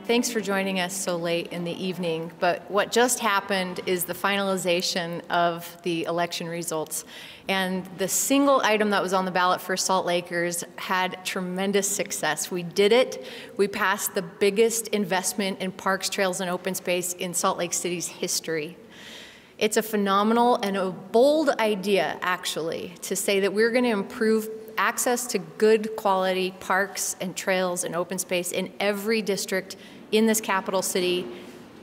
Thanks for joining us so late in the evening, but what just happened is the finalization of the election results. And the single item that was on the ballot for Salt Lakers had tremendous success. We did it. We passed the biggest investment in parks, trails, and open space in Salt Lake City's history. It's a phenomenal and a bold idea, actually, to say that we're going to improve access to good quality parks and trails and open space in every district in this capital city,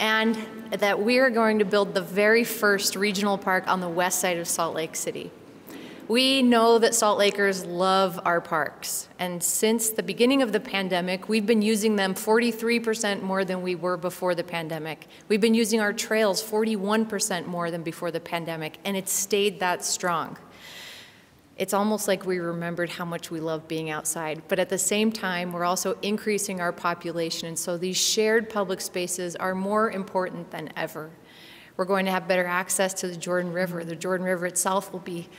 and that we are going to build the very first regional park on the west side of Salt Lake City. We know that Salt Lakers love our parks, and since the beginning of the pandemic, we've been using them 43% more than we were before the pandemic. We've been using our trails 41% more than before the pandemic, and it's stayed that strong. It's almost like we remembered how much we love being outside, but at the same time, we're also increasing our population, and so these shared public spaces are more important than ever. We're going to have better access to the Jordan River. The Jordan River itself will be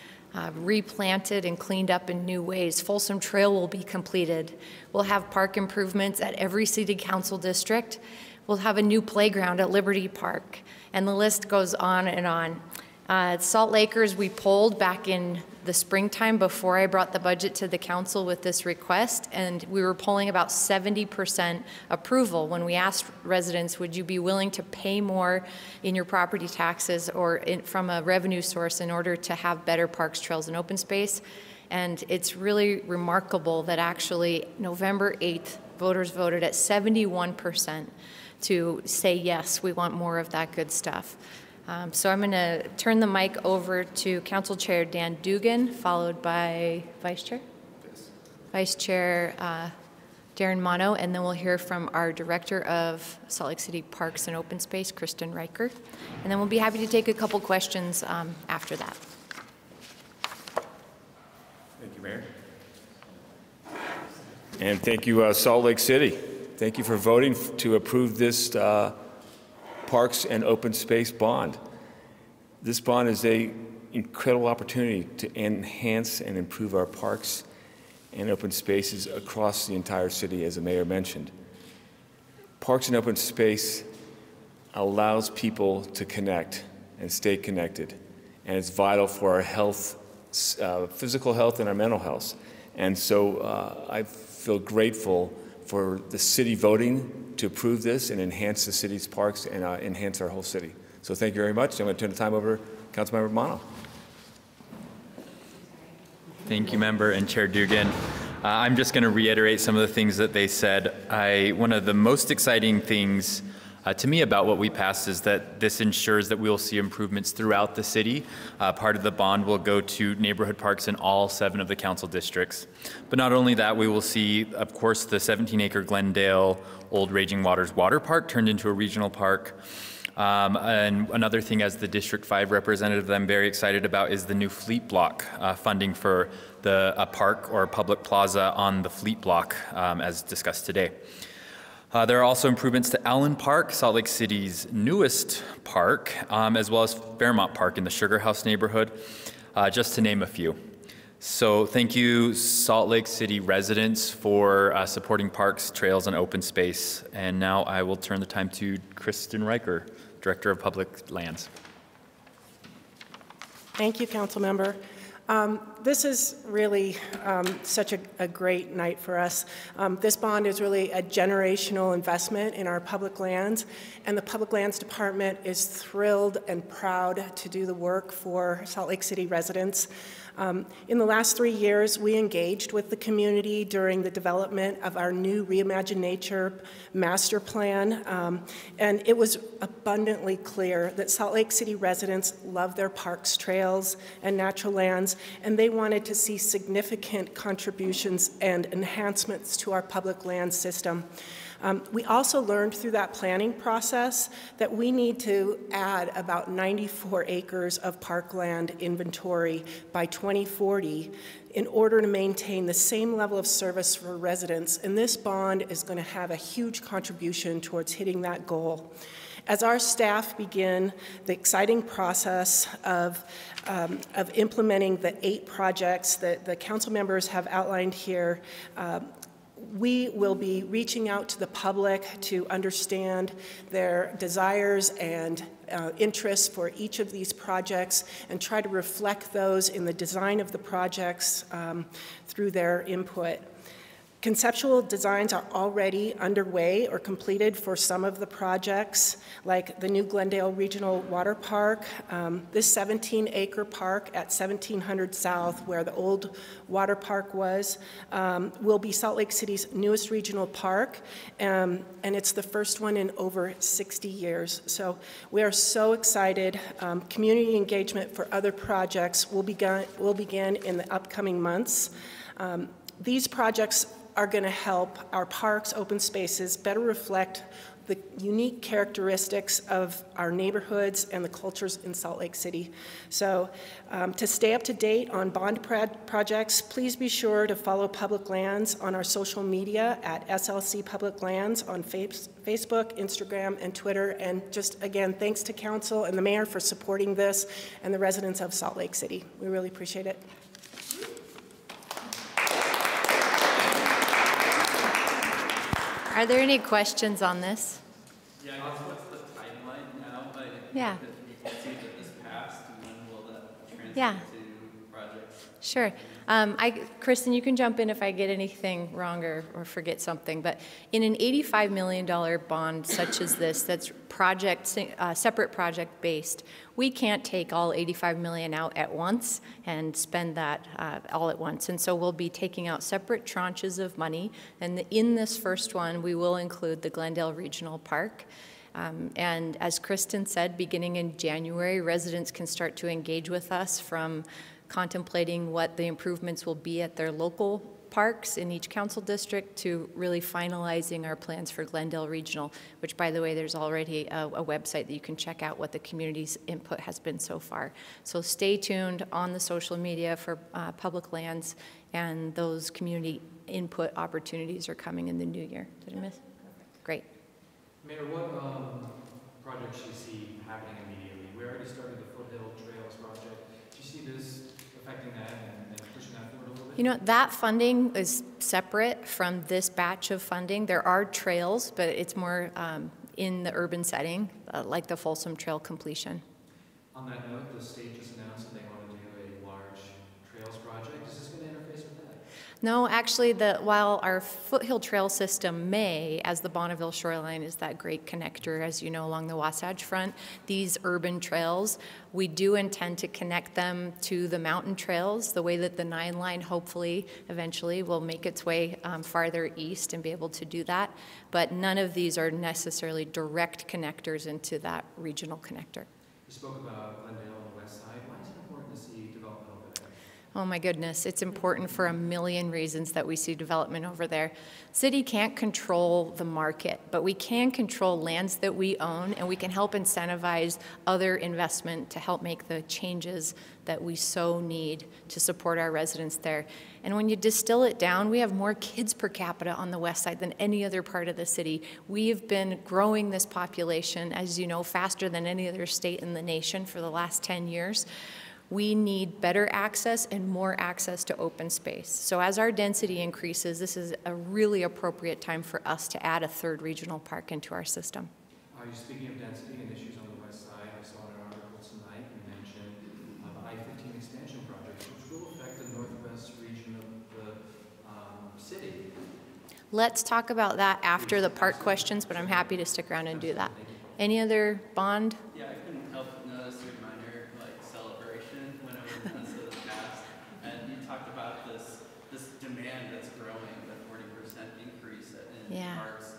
replanted and cleaned up in new ways. Folsom Trail will be completed. We'll have park improvements at every city council district. We'll have a new playground at Liberty Park, and the list goes on and on. Salt Lakers, we polled back in the springtime before I brought the budget to the council with this request, and we were polling about 70% approval when we asked residents, would you be willing to pay more in your property taxes or from a revenue source in order to have better parks, trails, and open space? And it's really remarkable that actually November 8th, voters voted at 71% to say yes, we want more of that good stuff. So I'm going to turn the mic over to Council Chair Dan Dugan, followed by Vice Chair? Yes. Vice Chair Darren Mono, and then we'll hear from our Director of Salt Lake City Parks and Open Space, Kristen Riker. And then we'll be happy to take a couple questions after that. Thank you, Mayor. And thank you, Salt Lake City. Thank you for voting to approve this Parks and Open Space Bond. This bond is an incredible opportunity to enhance and improve our parks and open spaces across the entire city, as the Mayor mentioned. Parks and open space allows people to connect and stay connected, and it's vital for our health, physical health and our mental health. And so I feel grateful for the city voting to approve this and enhance the city's parks and enhance our whole city. So thank you very much. I'm going to turn the time over to Councilmember Mono. Thank you, Member and Chair Dugan. I'm just going to reiterate some of the things that they said. One of the most exciting things to me about what we passed is that this ensures that we will see improvements throughout the city. Part of the bond will go to neighborhood parks in all 7 of the council districts. But not only that, we will see, of course, the 17-acre Glendale Old Raging Waters Water Park turned into a regional park. And another thing, as the District 5 representative that I'm very excited about, is the new Fleet Block funding for a park or a public plaza on the Fleet Block, as discussed today. There are also improvements to Allen Park, Salt Lake City's newest park, as well as Fairmont Park in the Sugar House neighborhood, just to name a few. So thank you, Salt Lake City residents, for supporting parks, trails, and open space. And now I will turn the time to Kristen Riker, Director of Public Lands. Thank you, Council Member. This is really such a great night for us. This bond is really a generational investment in our public lands, and the Public Lands Department is thrilled and proud to do the work for Salt Lake City residents. In the last 3 years, we engaged with the community during the development of our new Reimagine Nature master plan, and it was abundantly clear that Salt Lake City residents love their parks, trails, and natural lands, and they wanted to see significant contributions and enhancements to our public land system. We also learned through that planning process that we need to add about 94 acres of parkland inventory by 2040 in order to maintain the same level of service for residents, and this bond is going to have a huge contribution towards hitting that goal. As our staff begin the exciting process of implementing the 8 projects that the council members have outlined here, we will be reaching out to the public to understand their desires and interests for each of these projects and try to reflect those in the design of the projects through their input. Conceptual designs are already underway or completed for some of the projects, like the new Glendale Regional Water Park. This 17-acre park at 1700 South, where the old water park was, will be Salt Lake City's newest regional park, and it's the first one in over 60 years. So we are so excited. Community engagement for other projects will begin in the upcoming months. These projects are going to help our parks, open spaces better reflect the unique characteristics of our neighborhoods and the cultures in Salt Lake City. So to stay up to date on bond projects, please be sure to follow Public Lands on our social media at SLC Public Lands on Facebook, Instagram, and Twitter. And just again, thanks to Council and the Mayor for supporting this and the residents of Salt Lake City. We really appreciate it. Are there any questions on this? Yeah, I guess what's the timeline now? Like, Yeah. if we can see that this passed, and when will that translate Yeah. to projects? Sure. Kristen, you can jump in if I get anything wrong or forget something, but in an $85 million bond such as this, that's separate project based, we can't take all $85 million out at once and spend that all at once. And so we'll be taking out separate tranches of money. And in this first one, we will include the Glendale Regional Park. And as Kristen said, beginning in January, residents can start to engage with us from contemplating what the improvements will be at their local parks in each council district to really finalizing our plans for Glendale Regional, which, by the way, there's already a website that you can check out what the community's input has been so far. So stay tuned on the social media for Public Lands, and those community input opportunities are coming in the new year. Did I miss? Great. Mayor, what projects do you see happening immediately? We already started the Foothill Trails project. Do you see this affecting that and pushing that forward a little bit? You know, that funding is separate from this batch of funding. There are trails, but it's more in the urban setting, like the Folsom Trail completion. On that note, the state just announced that they want to do a large trails project. Is this going to interface with that? No, actually, while our Foothill Trail system may, as the Bonneville shoreline is that great connector, as you know, along the Wasatch Front, these urban trails, we do intend to connect them to the mountain trails, the way that the 9 line hopefully eventually will make its way farther east and be able to do that. But none of these are necessarily direct connectors into that regional connector. You spoke about Glendale on the west side. Why is it important to see development over there? Oh my goodness, it's important for a million reasons that we see development over there. City can't control the market, but we can control lands that we own, and we can help incentivize other investment to help make the changes that we so need to support our residents there. And when you distill it down, we have more kids per capita on the west side than any other part of the city. We've been growing this population, as you know, faster than any other state in the nation for the last 10 years. We need better access and more access to open space. So as our density increases, this is a really appropriate time for us to add a 3rd regional park into our system. Are you speaking of density and issues on the west side? I saw in an article tonight you mentioned the I-15 expansion project, which will affect the northwest region of the city. Let's talk about that after the park questions, but I'm happy to stick around and do that. Any other bond? Yeah, I couldn't help but notice your minor celebration whenever this was passed, and you talked about this demand that's growing, the 40% increase in parks.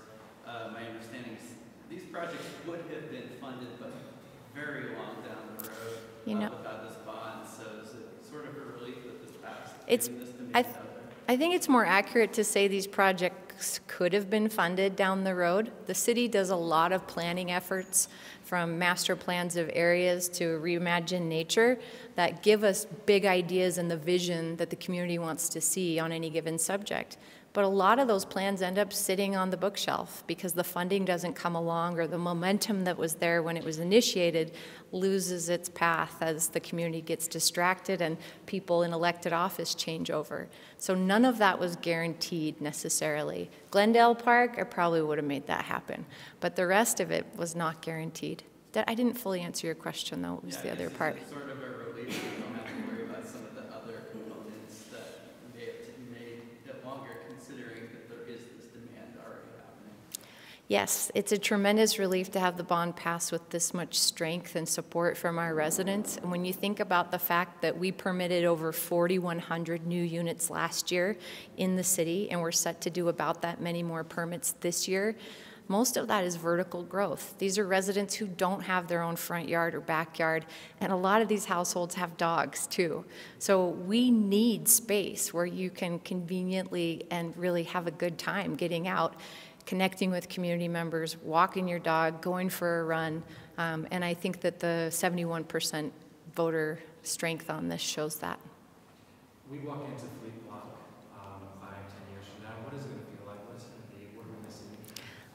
My understanding is these projects would have been funded, but very long down the road without this bond. So is it sort of a relief that this passed? I think it's more accurate to say these projects could have been funded down the road. The city does a lot of planning efforts from master plans of areas to Reimagine nature that give us big ideas and the vision that the community wants to see on any given subject. But a lot of those plans end up sitting on the bookshelf because the funding doesn't come along, or the momentum that was there when it was initiated loses its path as the community gets distracted and people in elected office change over. So none of that was guaranteed necessarily. Glendale Park, I probably would have made that happen. But the rest of it was not guaranteed. I didn't fully answer your question, though. It was the other part. It's sort of a relief that you don't have to worry about some of the other components that may have made it longer, considering that there is this demand already happening. Yes, it's a tremendous relief to have the bond pass with this much strength and support from our residents. And when you think about the fact that we permitted over 4,100 new units last year in the city, and we're set to do about that many more permits this year, most of that is vertical growth. These are residents who don't have their own front yard or backyard, and a lot of these households have dogs too. So we need space where you can conveniently and really have a good time getting out, connecting with community members, walking your dog, going for a run, and I think that the 71% voter strength on this shows that. We walk into Fleet Block 5, 10 years from now. What is it going to feel like? What is it going to be? What are we missing?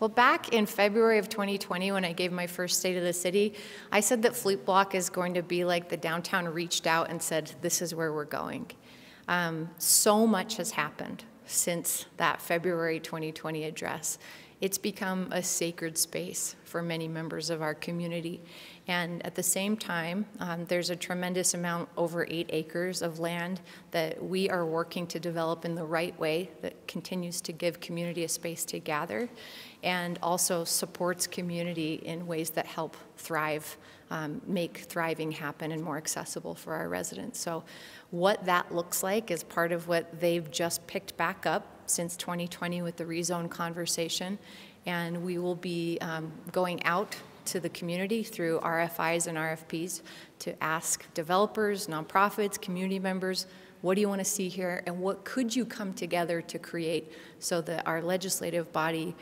Well, back in February of 2020, when I gave my first State of the City, I said that Fleet Block is going to be like the downtown reached out and said, this is where we're going. So much has happened since that February 2020 address. It's become a sacred space for many members of our community. And at the same time, there's a tremendous amount, over 8 acres of land, that we are working to develop in the right way that continues to give community a space to gather and also supports community in ways that help thrive, make thriving happen and more accessible for our residents. So what that looks like is part of what they've just picked back up since 2020 with the rezone conversation. And we will be going out to the community through RFIs and RFPs to ask developers, nonprofits, community members, what do you want to see here, and what could you come together to create so that our legislative body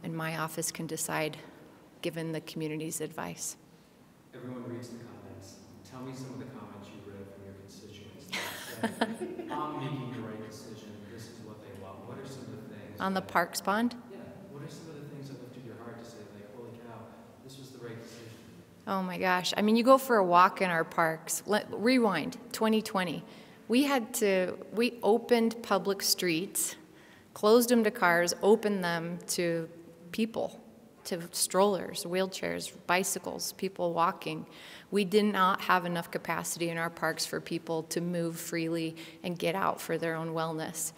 and my office can decide given the community's advice. Everyone reads the comments. Tell me some of the comments you read from your constituents that say, I'm making the right decision, this is what they want. What are some of the things? On the Parks bond? Yeah, what are some of the things that lifted your heart to say, like, holy cow, this was the right decision? Oh my gosh. I mean, you go for a walk in our parks. Rewind, 2020. We opened public streets, closed them to cars, opened them to people, to strollers, wheelchairs, bicycles, people walking. We did not have enough capacity in our parks for people to move freely and get out for their own wellness.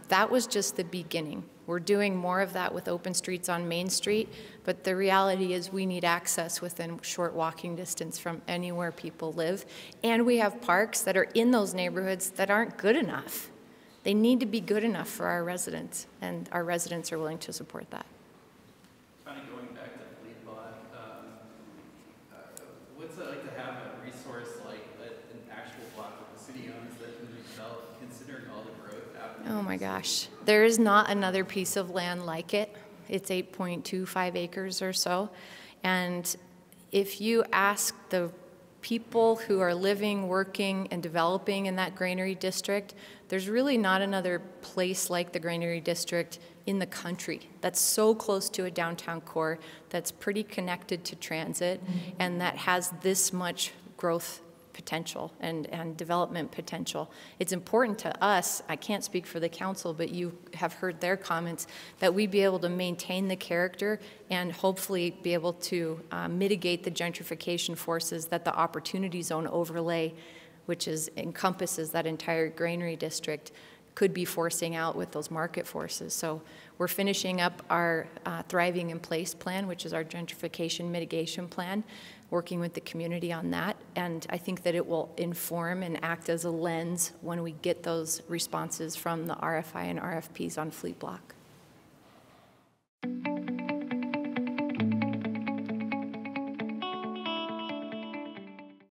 That was just the beginning. We're doing more of that with open streets on Main Street, but the reality is we need access within short walking distance from anywhere people live. And we have parks that are in those neighborhoods that aren't good enough. They need to be good enough for our residents, and our residents are willing to support that. Kind of going back to Fleet Block, what's it like to have a resource like an actual block that the city owns that can be developed, considering all the growth happening? Oh my gosh. There is not another piece of land like it. It's 8.25 acres or so. And if you ask the people who are living, working, and developing in that granary district, there's really not another place like the granary district in the country that's so close to a downtown core, that's pretty connected to transit, and that has this much growth potential and development potential. It's important to us, I can't speak for the council, but you have heard their comments, that we be able to maintain the character and hopefully be able to mitigate the gentrification forces that the Opportunity Zone overlay, which encompasses that entire granary district, could be forcing out with those market forces. So we're finishing up our Thriving in Place plan, which is our gentrification mitigation plan, working with the community on that. And I think that it will inform and act as a lens when we get those responses from the RFI and RFPs on Fleet Block.